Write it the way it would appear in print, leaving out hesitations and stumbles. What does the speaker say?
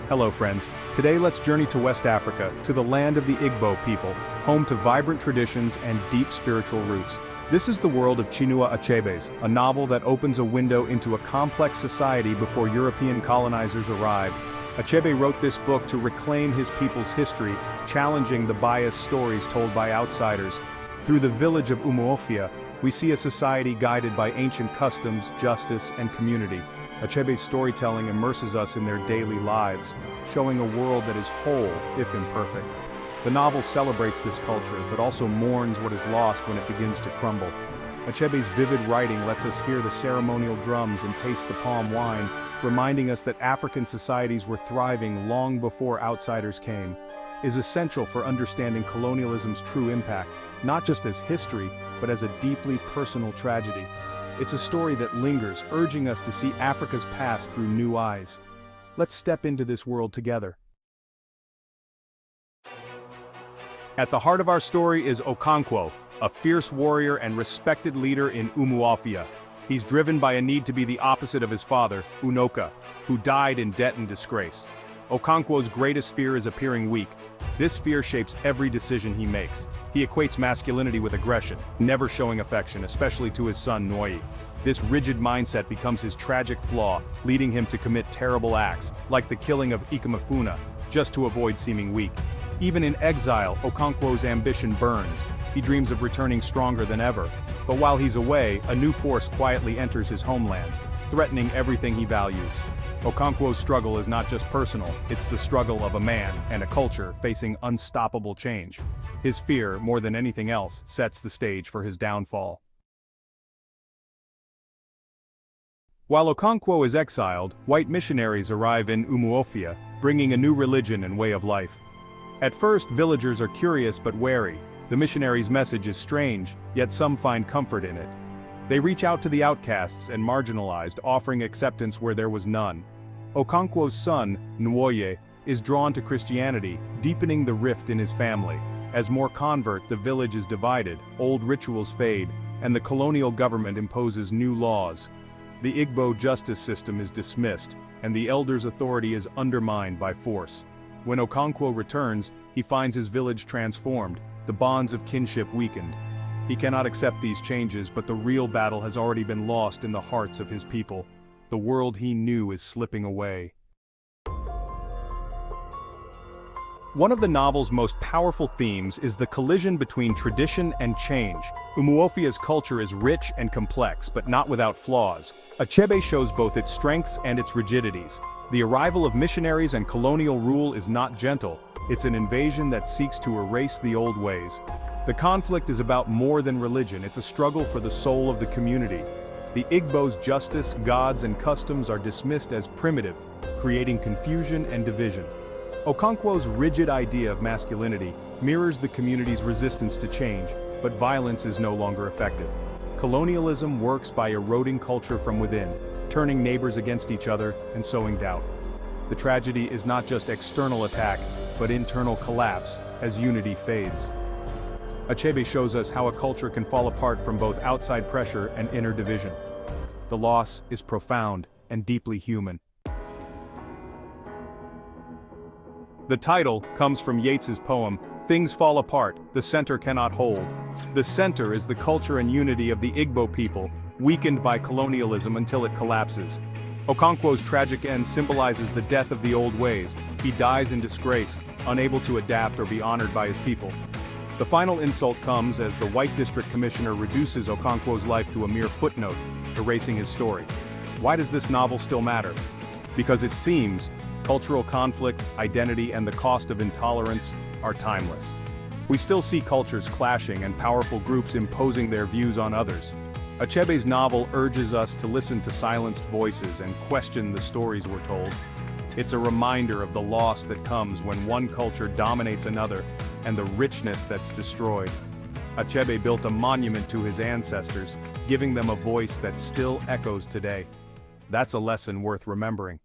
Hello friends, today let's journey to West Africa, to the land of the Igbo people, home to vibrant traditions and deep spiritual roots. This is the world of Chinua Achebe's, a novel that opens a window into a complex society before European colonizers arrived. Achebe wrote this book to reclaim his people's history, challenging the biased stories told by outsiders. Through the village of Umuofia, we see a society guided by ancient customs, justice, and community. Achebe's storytelling immerses us in their daily lives, showing a world that is whole, if imperfect. The novel celebrates this culture, but also mourns what is lost when it begins to crumble. Achebe's vivid writing lets us hear the ceremonial drums and taste the palm wine, reminding us that African societies were thriving long before outsiders came. Is essential for understanding colonialism's true impact, not just as history, but as a deeply personal tragedy. It's a story that lingers, urging us to see Africa's past through new eyes. Let's step into this world together. At the heart of our story is Okonkwo, a fierce warrior and respected leader in Umuofia. He's driven by a need to be the opposite of his father, Unoka, who died in debt and disgrace. Okonkwo's greatest fear is appearing weak. This fear shapes every decision he makes. He equates masculinity with aggression, never showing affection, especially to his son Noi. This rigid mindset becomes his tragic flaw, leading him to commit terrible acts, like the killing of Ikamafuna, just to avoid seeming weak. Even in exile, Okonkwo's ambition burns. He dreams of returning stronger than ever. But while he's away, a new force quietly enters his homeland, threatening everything he values. Okonkwo's struggle is not just personal, it's the struggle of a man and a culture facing unstoppable change. His fear, more than anything else, sets the stage for his downfall. While Okonkwo is exiled, white missionaries arrive in Umuofia, bringing a new religion and way of life. At first, villagers are curious but wary. The missionaries' message is strange, yet some find comfort in it. They reach out to the outcasts and marginalized, offering acceptance where there was none. Okonkwo's son, Nwoye, is drawn to Christianity, deepening the rift in his family. As more convert, the village is divided, old rituals fade, and the colonial government imposes new laws. The Igbo justice system is dismissed, and the elders' authority is undermined by force. When Okonkwo returns, he finds his village transformed, the bonds of kinship weakened. He cannot accept these changes, but the real battle has already been lost in the hearts of his people. The world he knew is slipping away. One of the novel's most powerful themes is the collision between tradition and change. Umuofia's culture is rich and complex, but not without flaws. Achebe shows both its strengths and its rigidities. The arrival of missionaries and colonial rule is not gentle. It's an invasion that seeks to erase the old ways. The conflict is about more than religion, it's a struggle for the soul of the community. The Igbo's justice, gods, and customs are dismissed as primitive, creating confusion and division. Okonkwo's rigid idea of masculinity mirrors the community's resistance to change, but violence is no longer effective. Colonialism works by eroding culture from within, turning neighbors against each other and sowing doubt. The tragedy is not just external attack, but internal collapse as unity fades. Achebe shows us how a culture can fall apart from both outside pressure and inner division. The loss is profound and deeply human. The title comes from Yeats's poem, "Things Fall Apart, the Center Cannot Hold." The center is the culture and unity of the Igbo people, weakened by colonialism until it collapses. Okonkwo's tragic end symbolizes the death of the old ways. He dies in disgrace, unable to adapt or be honored by his people. The final insult comes as the White District Commissioner reduces Okonkwo's life to a mere footnote, erasing his story. Why does this novel still matter? Because its themes, cultural conflict, identity, and the cost of intolerance, are timeless. We still see cultures clashing and powerful groups imposing their views on others. Achebe's novel urges us to listen to silenced voices and question the stories we're told. It's a reminder of the loss that comes when one culture dominates another, and the richness that's destroyed. Achebe built a monument to his ancestors, giving them a voice that still echoes today. That's a lesson worth remembering.